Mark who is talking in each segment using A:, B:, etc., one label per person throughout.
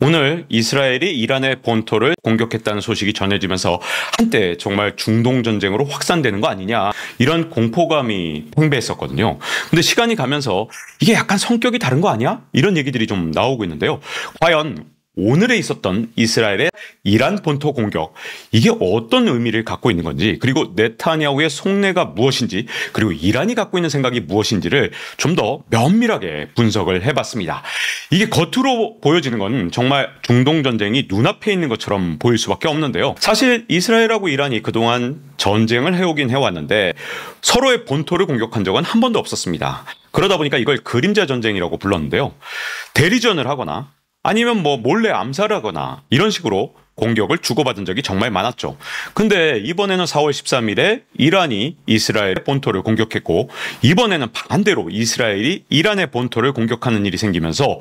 A: 오늘 이스라엘이 이란의 본토를 공격했다는 소식이 전해지면서 한때 정말 중동 전쟁으로 확산되는 거 아니냐 이런 공포감이 팽배했었거든요. 근데 시간이 가면서 이게 약간 성격이 다른 거 아니야? 이런 얘기들이 좀 나오고 있는데요. 과연 오늘에 있었던 이스라엘의 이란 본토 공격, 이게 어떤 의미를 갖고 있는 건지, 그리고 네타냐후의 속내가 무엇인지, 그리고 이란이 갖고 있는 생각이 무엇인지를 좀 더 면밀하게 분석을 해봤습니다. 이게 겉으로 보여지는 건 정말 중동 전쟁이 눈앞에 있는 것처럼 보일 수밖에 없는데요. 사실 이스라엘하고 이란이 그동안 전쟁을 해오긴 해왔는데 서로의 본토를 공격한 적은 한 번도 없었습니다. 그러다 보니까 이걸 그림자 전쟁이라고 불렀는데요. 대리전을 하거나 아니면 뭐 몰래 암살하거나 이런 식으로 공격을 주고받은 적이 정말 많았죠. 근데 이번에는 4월 13일에 이란이 이스라엘의 본토를 공격했고, 이번에는 반대로 이스라엘이 이란의 본토를 공격하는 일이 생기면서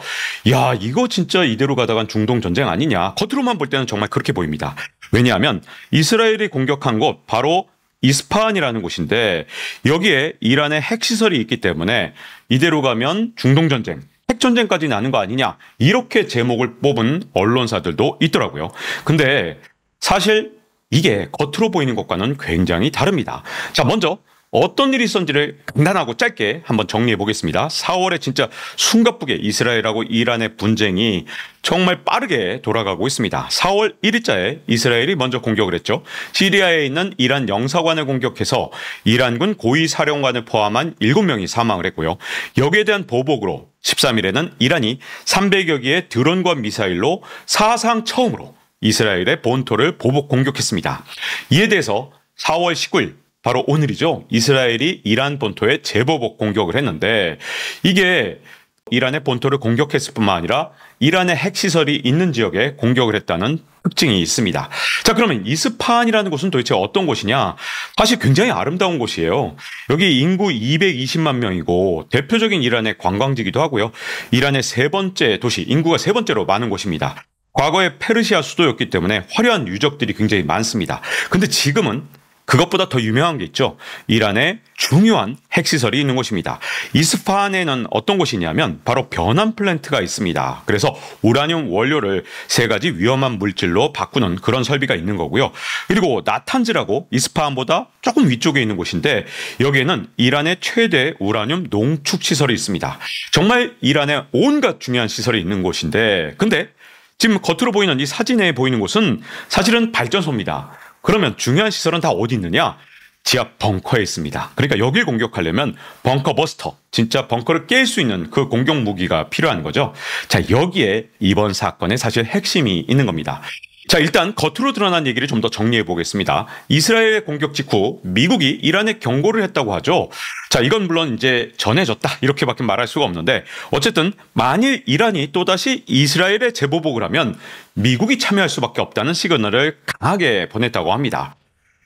A: 야, 이거 진짜 이대로 가다간 중동 전쟁 아니냐. 겉으로만 볼 때는 정말 그렇게 보입니다. 왜냐하면 이스라엘이 공격한 곳 바로 이스파한이라는 곳인데 여기에 이란의 핵시설이 있기 때문에 이대로 가면 중동 전쟁, 핵전쟁까지 나는 거 아니냐, 이렇게 제목을 뽑은 언론사들도 있더라고요. 근데 사실 이게 겉으로 보이는 것과는 굉장히 다릅니다. 자, 먼저 어떤 일이 있었는지를 간단하고 짧게 한번 정리해 보겠습니다. 4월에 진짜 숨가쁘게 이스라엘하고 이란의 분쟁이 정말 빠르게 돌아가고 있습니다. 4월 1일자에 이스라엘이 먼저 공격을 했죠. 시리아에 있는 이란 영사관을 공격해서 이란군 고위 사령관을 포함한 7명이 사망을 했고요. 여기에 대한 보복으로 13일에는 이란이 300여 개의 드론과 미사일로 사상 처음으로 이스라엘의 본토를 보복 공격했습니다. 이에 대해서 4월 19일 바로 오늘이죠. 이스라엘이 이란 본토에 재보복 공격을 했는데 이게 이란의 본토를 공격했을 뿐만 아니라 이란의 핵시설이 있는 지역에 공격을 했다는 특징이 있습니다. 자, 그러면 이스파한이라는 곳은 도대체 어떤 곳이냐? 사실 굉장히 아름다운 곳이에요. 여기 인구 220만 명이고 대표적인 이란의 관광지기도 하고요. 이란의 세 번째 도시, 인구가 세 번째로 많은 곳입니다. 과거에 페르시아 수도였기 때문에 화려한 유적들이 굉장히 많습니다. 근데 지금은 그것보다 더 유명한 게 있죠. 이란의 중요한 핵시설이 있는 곳입니다. 이스파한에는 어떤 곳이냐면 바로 변환 플랜트가 있습니다. 그래서 우라늄 원료를 세 가지 위험한 물질로 바꾸는 그런 설비가 있는 거고요. 그리고 나탄즈라고 이스파한보다 조금 위쪽에 있는 곳인데 여기에는 이란의 최대 우라늄 농축 시설이 있습니다. 정말 이란의 온갖 중요한 시설이 있는 곳인데 근데 지금 겉으로 보이는 이 사진에 보이는 곳은 사실은 발전소입니다. 그러면 중요한 시설은 다 어디 있느냐? 지하 벙커에 있습니다. 그러니까 여길 공격하려면 벙커 버스터, 진짜 벙커를 깰 수 있는 그 공격 무기가 필요한 거죠. 자, 여기에 이번 사건의 사실 핵심이 있는 겁니다. 자, 일단 겉으로 드러난 얘기를 좀 더 정리해 보겠습니다. 이스라엘의 공격 직후 미국이 이란에 경고를 했다고 하죠. 자, 이건 물론 이제 전해졌다 이렇게밖에 말할 수가 없는데 어쨌든 만일 이란이 또다시 이스라엘에 재보복을 하면 미국이 참여할 수밖에 없다는 시그널을 강하게 보냈다고 합니다.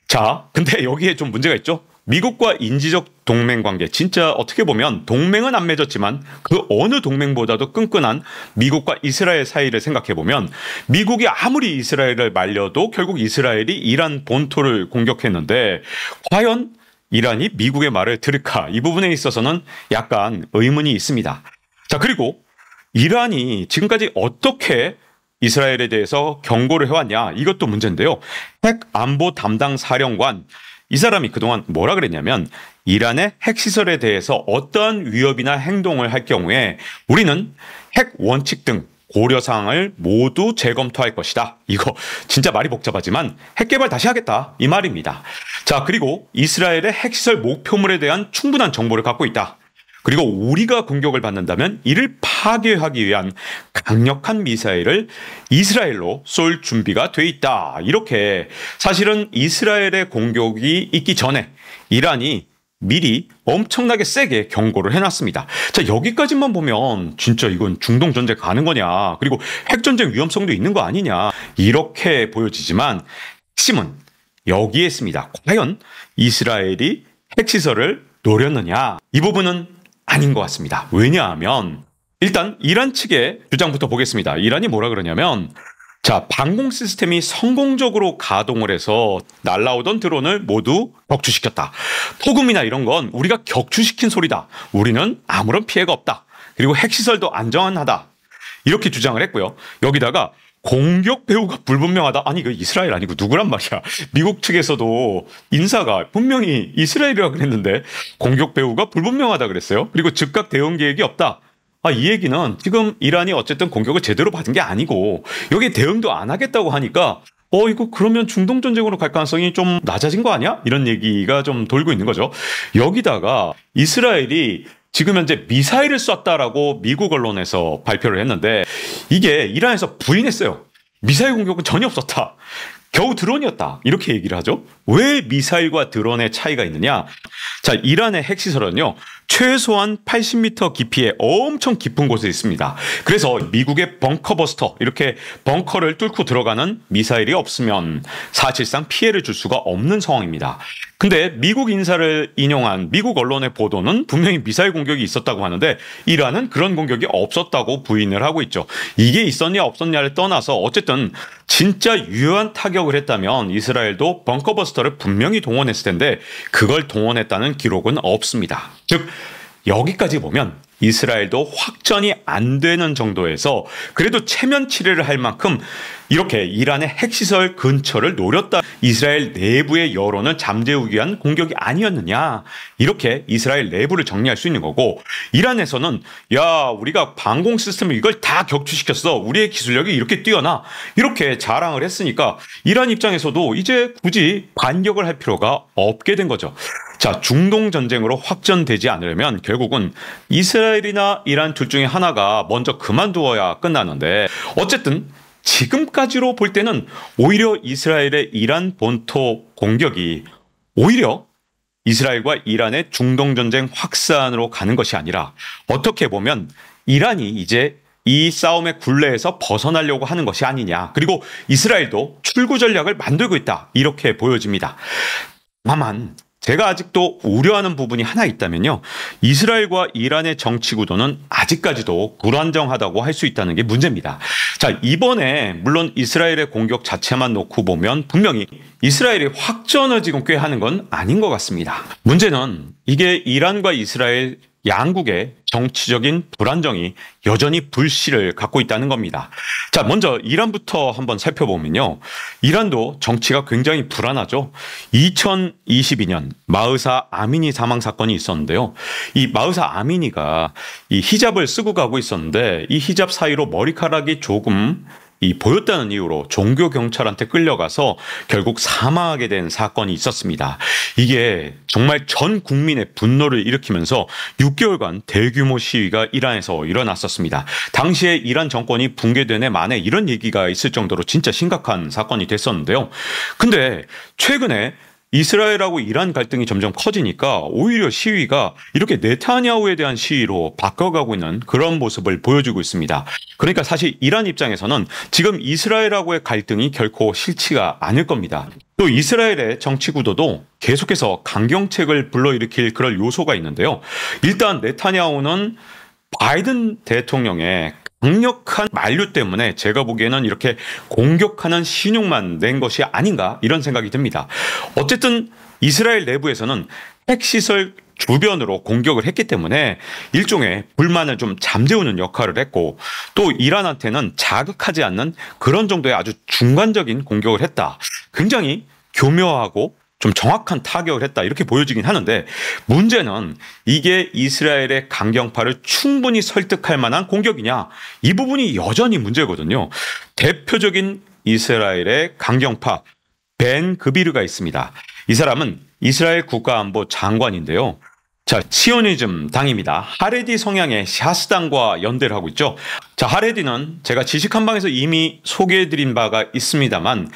A: 자, 근데 여기에 좀 문제가 있죠. 미국과 인지적 동맹 관계, 진짜 어떻게 보면 동맹은 안 맺었지만 그 어느 동맹보다도 끈끈한 미국과 이스라엘 사이를 생각해보면 미국이 아무리 이스라엘을 말려도 결국 이스라엘이 이란 본토를 공격했는데 과연 이란이 미국의 말을 들을까? 이 부분에 있어서는 약간 의문이 있습니다. 자, 그리고 이란이 지금까지 어떻게 이스라엘에 대해서 경고를 해왔냐? 이것도 문제인데요. 핵 안보 담당 사령관, 이 사람이 그동안 뭐라 그랬냐면 이란의 핵시설에 대해서 어떠한 위협이나 행동을 할 경우에 우리는 핵 원칙 등 고려사항을 모두 재검토할 것이다. 이거 진짜 말이 복잡하지만 핵 개발 다시 하겠다. 이 말입니다. 자, 그리고 이스라엘의 핵시설 목표물에 대한 충분한 정보를 갖고 있다. 그리고 우리가 공격을 받는다면 이를 파괴하기 위한 강력한 미사일을 이스라엘로 쏠 준비가 돼 있다. 이렇게 사실은 이스라엘의 공격이 있기 전에 이란이 미리 엄청나게 세게 경고를 해놨습니다. 자, 여기까지만 보면 진짜 이건 중동 전쟁 가는 거냐, 그리고 핵전쟁 위험성도 있는 거 아니냐, 이렇게 보여지지만 핵심은 여기에 있습니다. 과연 이스라엘이 핵시설을 노렸느냐, 이 부분은 아닌 것 같습니다. 왜냐하면 일단 이란 측의 주장부터 보겠습니다. 이란이 뭐라 그러냐면 자, 방공 시스템이 성공적으로 가동을 해서 날아오던 드론을 모두 격추시켰다. 토금이나 이런 건 우리가 격추시킨 소리다. 우리는 아무런 피해가 없다. 그리고 핵시설도 안전하다. 이렇게 주장을 했고요. 여기다가 공격 배후가 불분명하다. 아니, 그 이스라엘 아니고 누구란 말이야. 미국 측에서도 인사가 분명히 이스라엘이라고 그랬는데 공격 배후가 불분명하다 그랬어요. 그리고 즉각 대응 계획이 없다. 이 얘기는 지금 이란이 어쨌든 공격을 제대로 받은 게 아니고 여기에 대응도 안 하겠다고 하니까 이거 그러면 중동 전쟁으로 갈 가능성이 좀 낮아진 거 아니야? 이런 얘기가 좀 돌고 있는 거죠. 여기다가 이스라엘이 지금 현재 미사일을 쐈다라고 미국 언론에서 발표를 했는데 이게 이란에서 부인했어요. 미사일 공격은 전혀 없었다. 겨우 드론이었다. 이렇게 얘기를 하죠. 왜 미사일과 드론의 차이가 있느냐? 자, 이란의 핵시설은요. 최소한 80m 깊이의 엄청 깊은 곳에 있습니다. 그래서 미국의 벙커버스터, 이렇게 벙커를 뚫고 들어가는 미사일이 없으면 사실상 피해를 줄 수가 없는 상황입니다. 근데 미국 인사를 인용한 미국 언론의 보도는 분명히 미사일 공격이 있었다고 하는데 이란은 그런 공격이 없었다고 부인을 하고 있죠. 이게 있었냐 없었냐를 떠나서 어쨌든 진짜 유효한 타격을 했다면 이스라엘도 벙커버스터를 분명히 동원했을 텐데 그걸 동원했다는 기록은 없습니다. 즉 여기까지 보면 이스라엘도 확전이 안 되는 정도에서 그래도 체면 치레를 할 만큼 이렇게 이란의 핵시설 근처를 노렸다. 이스라엘 내부의 여론을 잠재우기 위한 공격이 아니었느냐. 이렇게 이스라엘 내부를 정리할 수 있는 거고 이란에서는 야 우리가 방공 시스템을 이걸 다 격추시켰어. 우리의 기술력이 이렇게 뛰어나. 이렇게 자랑을 했으니까 이란 입장에서도 이제 굳이 반격을 할 필요가 없게 된 거죠. 자, 중동 전쟁으로 확전되지 않으려면 결국은 이스라엘이나 이란 둘 중에 하나가 먼저 그만두어야 끝나는데 어쨌든 지금까지로 볼 때는 오히려 이스라엘의 이란 본토 공격이 오히려 이스라엘과 이란의 중동 전쟁 확산으로 가는 것이 아니라 어떻게 보면 이란이 이제 이 싸움의 굴레에서 벗어나려고 하는 것이 아니냐. 그리고 이스라엘도 출구 전략을 만들고 있다. 이렇게 보여집니다. 다만 제가 아직도 우려하는 부분이 하나 있다면요. 이스라엘과 이란의 정치 구도는 아직까지도 불안정하다고 할 수 있다는 게 문제입니다. 자, 이번에 물론 이스라엘의 공격 자체만 놓고 보면 분명히 이스라엘이 확전을 지금 꽤 하는 건 아닌 것 같습니다. 문제는 이게 이란과 이스라엘 양국의 정치적인 불안정이 여전히 불씨를 갖고 있다는 겁니다. 자, 먼저 이란부터 한번 살펴보면요. 이란도 정치가 굉장히 불안하죠. 2022년 마흐사 아미니 사망 사건이 있었는데요. 이 마흐사 아미니가 이 히잡을 쓰고 가고 있었는데 이 히잡 사이로 머리카락이 조금 보였다는 이유로 종교 경찰한테 끌려가서 결국 사망하게 된 사건이 있었습니다. 이게 정말 전 국민의 분노를 일으키면서 6개월간 대규모 시위가 이란에서 일어났었습니다. 당시에 이란 정권이 붕괴된 해 만에 이런 얘기가 있을 정도로 진짜 심각한 사건이 됐었는데요. 근데 최근에 이스라엘하고 이란 갈등이 점점 커지니까 오히려 시위가 이렇게 네타냐후에 대한 시위로 바꿔가고 있는 그런 모습을 보여주고 있습니다. 그러니까 사실 이란 입장에서는 지금 이스라엘하고의 갈등이 결코 싫지가 않을 겁니다. 또 이스라엘의 정치 구도도 계속해서 강경책을 불러일으킬 그럴 요소가 있는데요. 일단 네타냐후는 바이든 대통령의 강력한 만류 때문에 제가 보기에는 이렇게 공격하는 신용만 낸 것이 아닌가 이런 생각이 듭니다. 어쨌든 이스라엘 내부에서는 핵시설 주변으로 공격을 했기 때문에 일종의 불만을 좀 잠재우는 역할을 했고 또 이란한테는 자극하지 않는 그런 정도의 아주 중간적인 공격을 했다. 굉장히 교묘하고 좀 정확한 타격을 했다 이렇게 보여지긴 하는데 문제는 이게 이스라엘의 강경파를 충분히 설득할 만한 공격이냐 이 부분이 여전히 문제거든요. 대표적인 이스라엘의 강경파 벤 그비르가 있습니다. 이 사람은 이스라엘 국가안보 장관인데요. 자, 시오니즘 당입니다. 하레디 성향의 샤스당과 연대를 하고 있죠. 자, 하레디는 제가 지식 한방에서 이미 소개해드린 바가 있습니다만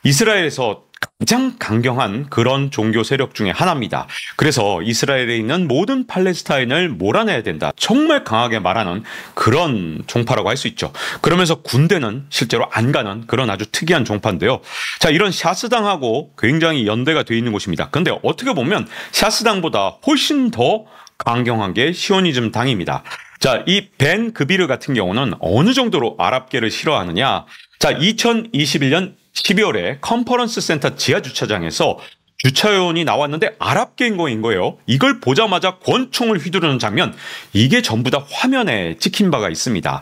A: 이스라엘에서 가장 강경한 그런 종교 세력 중에 하나입니다. 그래서 이스라엘에 있는 모든 팔레스타인을 몰아내야 된다. 정말 강하게 말하는 그런 종파라고 할 수 있죠. 그러면서 군대는 실제로 안 가는 그런 아주 특이한 종파인데요. 자, 이런 샤스당하고 굉장히 연대가 되어 있는 곳입니다. 근데 어떻게 보면 샤스당보다 훨씬 더 강경한 게 시오니즘 당입니다. 자, 이 벤 그비르 같은 경우는 어느 정도로 아랍계를 싫어하느냐. 자, 2021년 12월에 컨퍼런스 센터 지하 주차장에서 주차요원이 나왔는데 아랍계인 거예요. 이걸 보자마자 권총을 휘두르는 장면, 이게 전부 다 화면에 찍힌 바가 있습니다.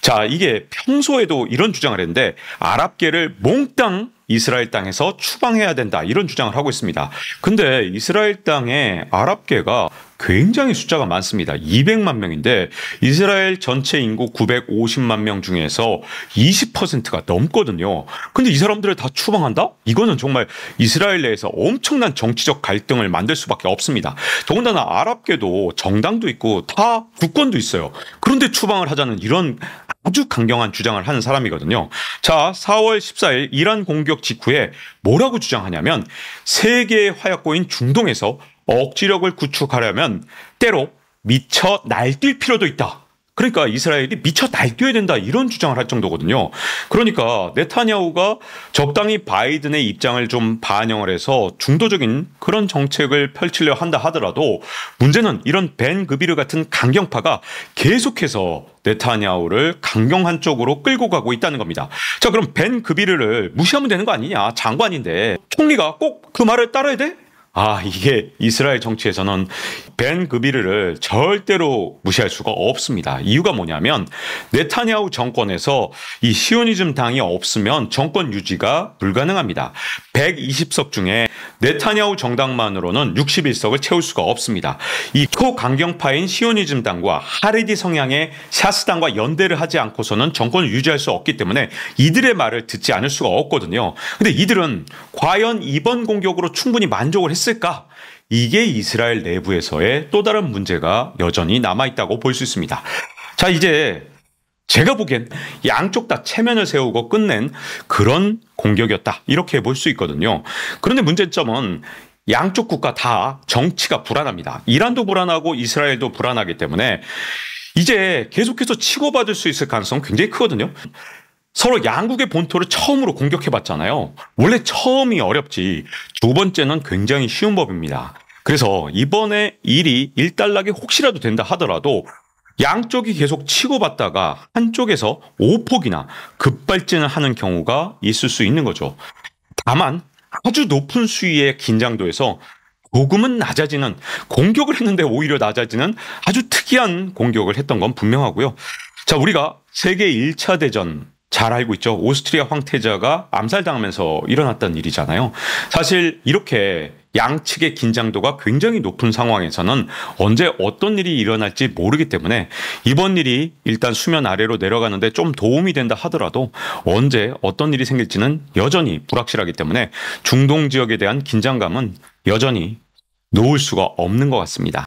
A: 자, 이게 평소에도 이런 주장을 했는데 아랍계를 몽땅 이스라엘 땅에서 추방해야 된다, 이런 주장을 하고 있습니다. 근데 이스라엘 땅에 아랍계가 굉장히 숫자가 많습니다. 200만 명인데 이스라엘 전체 인구 950만 명 중에서 20%가 넘거든요. 근데 이 사람들을 다 추방한다? 이거는 정말 이스라엘 내에서 엄청난 정치적 갈등을 만들 수밖에 없습니다. 더군다나 아랍계도 정당도 있고 다 국권도 있어요. 그런데 추방을 하자는 이런 아주 강경한 주장을 하는 사람이거든요. 자, 4월 14일 이란 공격 직후에 뭐라고 주장하냐면, 세계의 화약고인 중동에서 억지력을 구축하려면 때로 미쳐 날뛸 필요도 있다. 그러니까 이스라엘이 미쳐 날뛰어야 된다, 이런 주장을 할 정도거든요. 그러니까 네타냐후가 적당히 바이든의 입장을 좀 반영을 해서 중도적인 그런 정책을 펼치려 한다 하더라도, 문제는 이런 벤 그비르 같은 강경파가 계속해서 네타냐후를 강경한 쪽으로 끌고 가고 있다는 겁니다. 자, 그럼 벤 그비르를 무시하면 되는 거 아니냐? 장관인데 총리가 꼭 그 말을 따라야 돼? 이게 이스라엘 정치에서는 벤 그비르를 절대로 무시할 수가 없습니다. 이유가 뭐냐면, 네타냐후 정권에서 이 시오니즘 당이 없으면 정권 유지가 불가능합니다. 120석 중에 네타냐후 정당만으로는 61석을 채울 수가 없습니다. 이 초강경파인 시오니즘 당과 하레디 성향의 샤스당과 연대를 하지 않고서는 정권을 유지할 수 없기 때문에 이들의 말을 듣지 않을 수가 없거든요. 근데 이들은 과연 이번 공격으로 충분히 만족을 했을까? 이게 이스라엘 내부에서의 또 다른 문제가 여전히 남아있다고 볼 수 있습니다. 자, 이제 제가 보기엔 양쪽 다 체면을 세우고 끝낸 그런 공격이었다, 이렇게 볼 수 있거든요. 그런데 문제점은 양쪽 국가 다 정치가 불안합니다. 이란도 불안하고 이스라엘도 불안하기 때문에 이제 계속해서 치고받을 수 있을 가능성은 굉장히 크거든요. 서로 양국의 본토를 처음으로 공격해봤잖아요. 원래 처음이 어렵지 두 번째는 굉장히 쉬운 법입니다. 그래서 이번에 일이 일단락이 혹시라도 된다 하더라도 양쪽이 계속 치고받다가 한쪽에서 오폭이나 급발진을 하는 경우가 있을 수 있는 거죠. 다만 아주 높은 수위의 긴장도에서 조금은 낮아지는, 공격을 했는데 오히려 낮아지는 아주 특이한 공격을 했던 건 분명하고요. 자, 우리가 세계 1차 대전 잘 알고 있죠. 오스트리아 황태자가 암살당하면서 일어났던 일이잖아요. 사실 이렇게 양측의 긴장도가 굉장히 높은 상황에서는 언제 어떤 일이 일어날지 모르기 때문에 이번 일이 일단 수면 아래로 내려가는데 좀 도움이 된다 하더라도 언제 어떤 일이 생길지는 여전히 불확실하기 때문에 중동 지역에 대한 긴장감은 여전히 놓을 수가 없는 것 같습니다.